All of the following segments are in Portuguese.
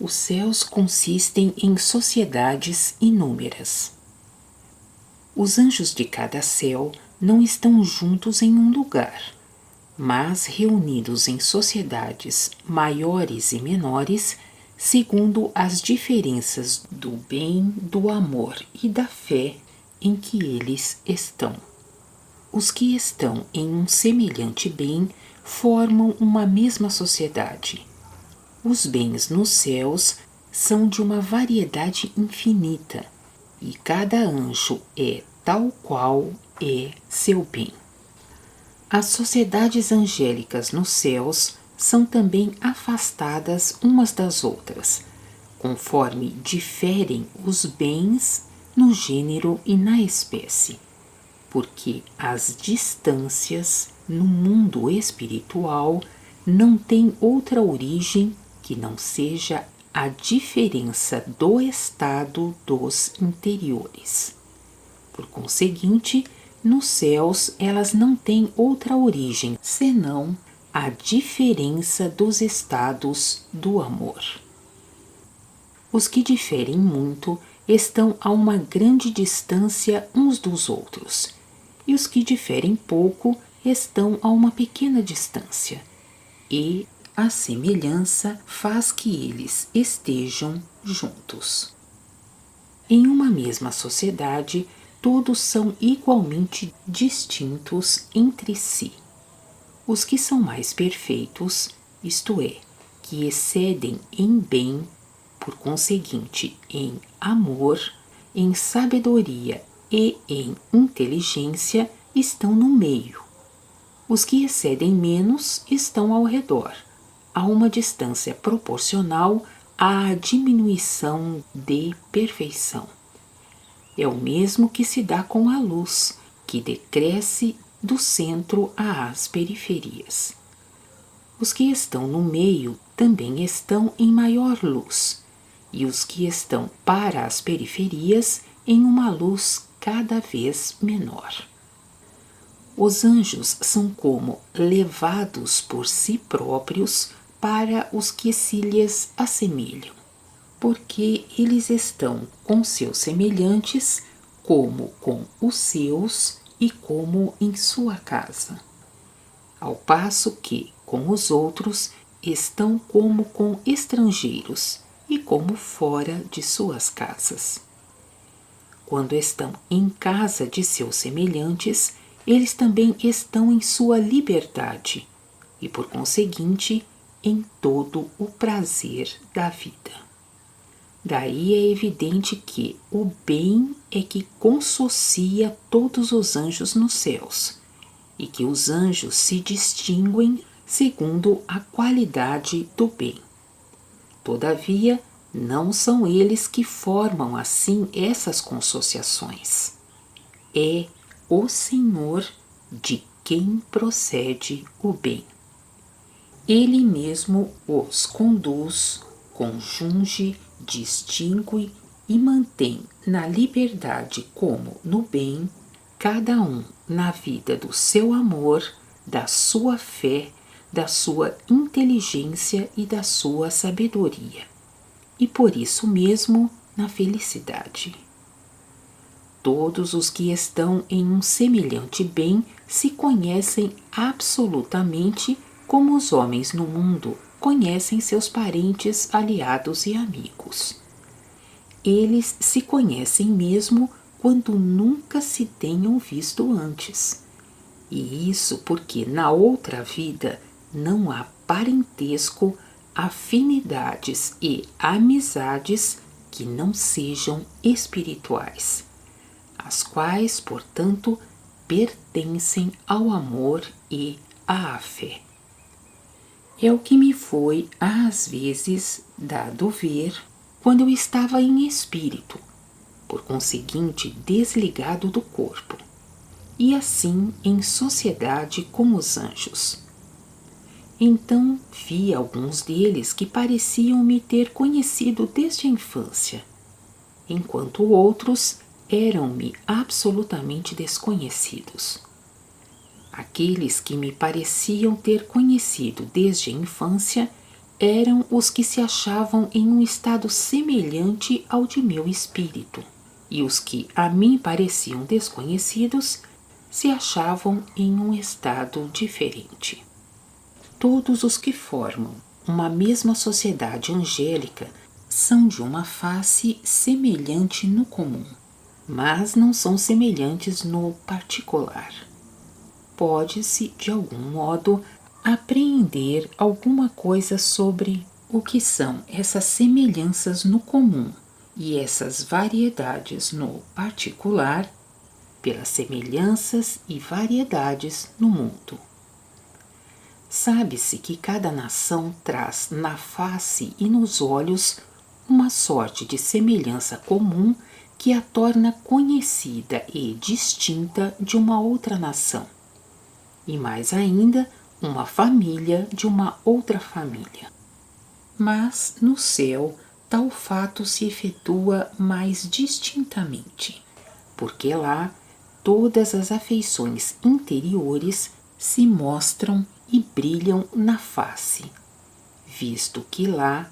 Os céus consistem em sociedades inúmeras. Os anjos de cada céu não estão juntos em um lugar, mas reunidos em sociedades maiores e menores, segundo as diferenças do bem, do amor e da fé em que eles estão. Os que estão em um semelhante bem formam uma mesma sociedade. Os bens nos céus são de uma variedade infinita, e cada anjo é tal qual é seu bem. As sociedades angélicas nos céus são também afastadas umas das outras, conforme diferem os bens no gênero e na espécie, porque as distâncias no mundo espiritual não têm outra origem que não seja a diferença do estado dos interiores. Por conseguinte, nos céus elas não têm outra origem senão a diferença dos estados do amor. Os que diferem muito estão a uma grande distância uns dos outros, e os que diferem pouco estão a uma pequena distância, e a semelhança faz que eles estejam juntos. Em uma mesma sociedade, todos são igualmente distintos entre si. Os que são mais perfeitos, isto é, que excedem em bem, por conseguinte, em amor, em sabedoria e em inteligência, estão no meio. Os que excedem menos estão ao redor, a uma distância proporcional à diminuição de perfeição. É o mesmo que se dá com a luz, que decresce do centro às periferias. Os que estão no meio também estão em maior luz, e os que estão para as periferias em uma luz cada vez menor. Os anjos são como levados por si próprios para os que se lhes assemelham, porque eles estão com seus semelhantes como com os seus e como em sua casa, ao passo que com os outros estão como com estrangeiros e como fora de suas casas. Quando estão em casa de seus semelhantes, eles também estão em sua liberdade e, por conseguinte, em todo o prazer da vida. Daí é evidente que o bem é que conssocia todos os anjos nos céus, e que os anjos se distinguem segundo a qualidade do bem. Todavia, não são eles que formam assim essas consociações. É o Senhor de quem procede o bem. Ele mesmo os conduz, conjunge, distingue e mantém na liberdade como no bem, cada um na vida do seu amor, da sua fé, da sua inteligência e da sua sabedoria, e por isso mesmo na felicidade. Todos os que estão em um semelhante bem se conhecem absolutamente como os homens no mundo conhecem seus parentes, aliados e amigos. Eles se conhecem mesmo quando nunca se tenham visto antes. E isso porque na outra vida não há parentesco, afinidades e amizades que não sejam espirituais, as quais, portanto, pertencem ao amor e à fé. É o que me foi, às vezes, dado ver quando eu estava em espírito, por conseguinte desligado do corpo, e assim em sociedade com os anjos. Então vi alguns deles que pareciam me ter conhecido desde a infância, enquanto outros eram-me absolutamente desconhecidos. Aqueles que me pareciam ter conhecido desde a infância eram os que se achavam em um estado semelhante ao de meu espírito, e os que a mim pareciam desconhecidos se achavam em um estado diferente. Todos os que formam uma mesma sociedade angélica são de uma face semelhante no comum, mas não são semelhantes no particular. Pode-se, de algum modo, apreender alguma coisa sobre o que são essas semelhanças no comum e essas variedades no particular, pelas semelhanças e variedades no mundo. Sabe-se que cada nação traz na face e nos olhos uma sorte de semelhança comum que a torna conhecida e distinta de uma outra nação, e mais ainda, uma família de uma outra família. Mas no céu, tal fato se efetua mais distintamente, porque lá todas as afeições interiores se mostram e brilham na face, visto que lá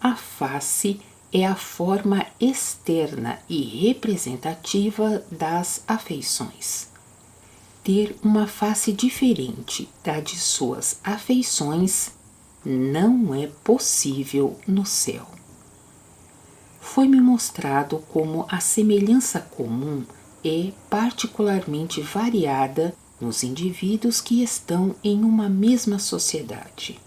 a face é a forma externa e representativa das afeições. Ter uma face diferente da de suas afeições não é possível no céu. Foi-me mostrado como a semelhança comum é particularmente variada nos indivíduos que estão em uma mesma sociedade.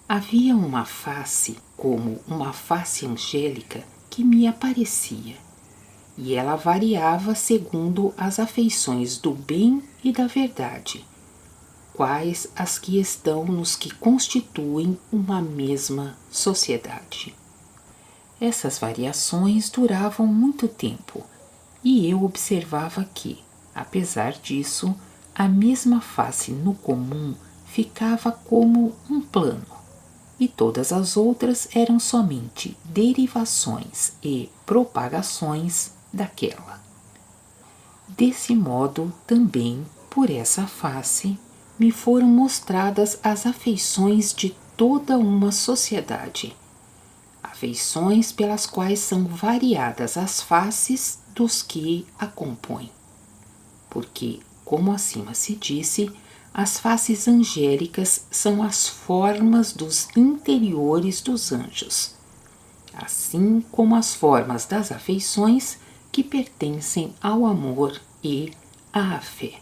Havia uma face, como uma face angélica, que me aparecia, e ela variava segundo as afeições do bem e da verdade, quais as que estão nos que constituem uma mesma sociedade. Essas variações duravam muito tempo, e eu observava que, apesar disso, a mesma face no comum ficava como um plano, e todas as outras eram somente derivações e propagações daquela. Desse modo, também, por essa face, me foram mostradas as afeições de toda uma sociedade, afeições pelas quais são variadas as faces dos que a compõem. Porque, como acima se disse, as faces angélicas são as formas dos interiores dos anjos, assim como as formas das afeições que pertencem ao amor e à fé.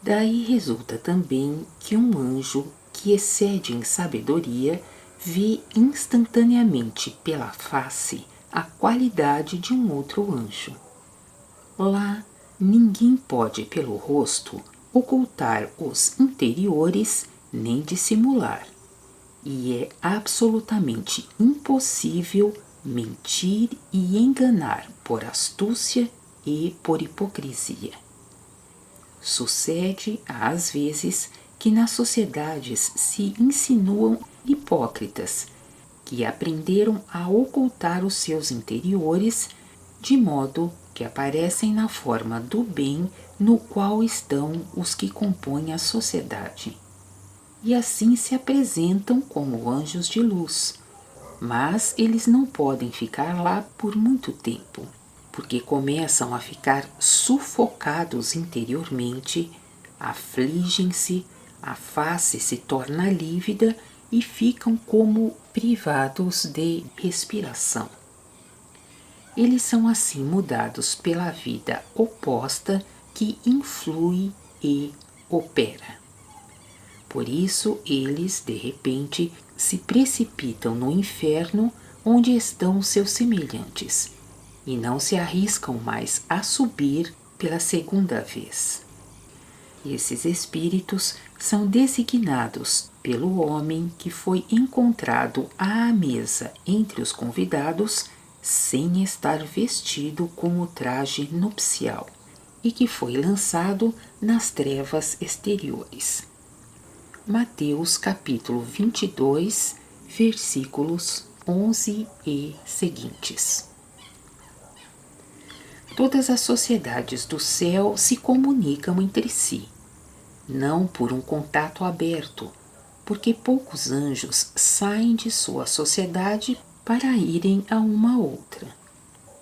Daí resulta também que um anjo que excede em sabedoria vê instantaneamente pela face a qualidade de um outro anjo. Lá, ninguém pode, pelo rosto, ocultar os interiores nem dissimular, e é absolutamente impossível mentir e enganar por astúcia e por hipocrisia. Sucede, às vezes, que nas sociedades se insinuam hipócritas, que aprenderam a ocultar os seus interiores, de modo que aparecem na forma do bem no qual estão os que compõem a sociedade. E assim se apresentam como anjos de luz, mas eles não podem ficar lá por muito tempo, porque começam a ficar sufocados interiormente, afligem-se, a face se torna lívida e ficam como privados de respiração. Eles são assim mudados pela vida oposta que influi e opera. Por isso, eles, de repente, se precipitam no inferno onde estão seus semelhantes, e não se arriscam mais a subir pela segunda vez. Esses espíritos são designados pelo homem que foi encontrado à mesa entre os convidados sem estar vestido com o traje nupcial e que foi lançado nas trevas exteriores. Mateus capítulo 22, versículos 11 e seguintes. Todas as sociedades do céu se comunicam entre si, não por um contato aberto, porque poucos anjos saem de sua sociedade para irem a uma outra.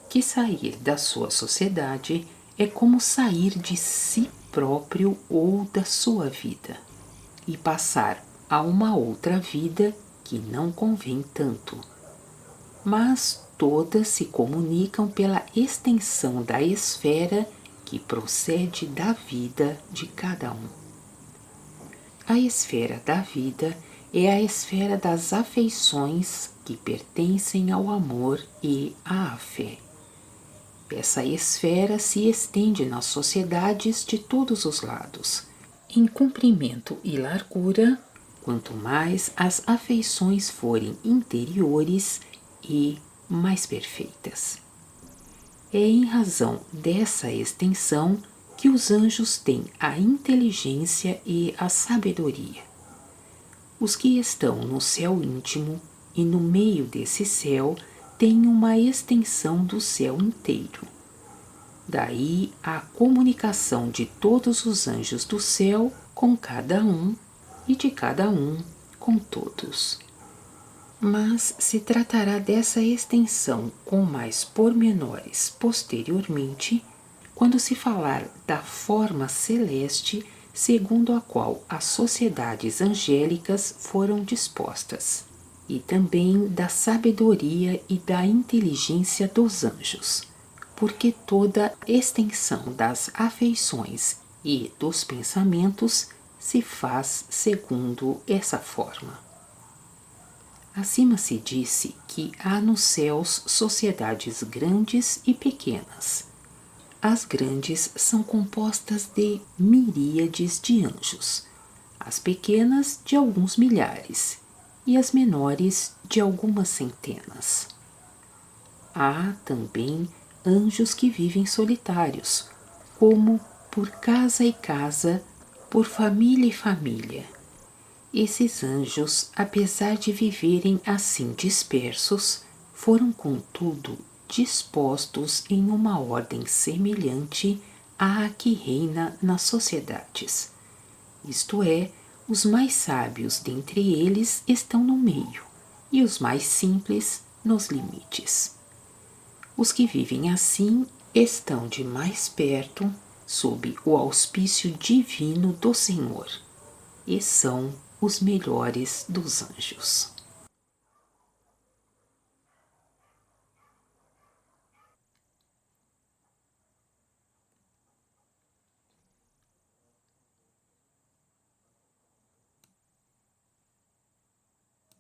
Que sair da sua sociedade é como sair de si próprio ou da sua vida, e passar a uma outra vida que não convém tanto. Mas todas se comunicam pela extensão da esfera que procede da vida de cada um. A esfera da vida é a esfera das afeições que pertencem ao amor e à fé. Essa esfera se estende nas sociedades de todos os lados, em comprimento e largura, quanto mais as afeições forem interiores e mais perfeitas. É em razão dessa extensão que os anjos têm a inteligência e a sabedoria. Os que estão no céu íntimo e no meio desse céu têm uma extensão do céu inteiro. Daí a comunicação de todos os anjos do céu com cada um e de cada um com todos. Mas se tratará dessa extensão com mais pormenores posteriormente, quando se falar da forma celeste segundo a qual as sociedades angélicas foram dispostas, e também da sabedoria e da inteligência dos anjos, porque toda extensão das afeições e dos pensamentos se faz segundo essa forma. Acima se disse que há nos céus sociedades grandes e pequenas. As grandes são compostas de miríades de anjos, as pequenas de alguns milhares e as menores de algumas centenas. Há também anjos que vivem solitários, como por casa e casa, por família e família. Esses anjos, apesar de viverem assim dispersos, foram contudo dispostos em uma ordem semelhante à que reina nas sociedades. Isto é, os mais sábios dentre eles estão no meio, e os mais simples nos limites. Os que vivem assim estão de mais perto, sob o auspício divino do Senhor, e são os melhores dos anjos.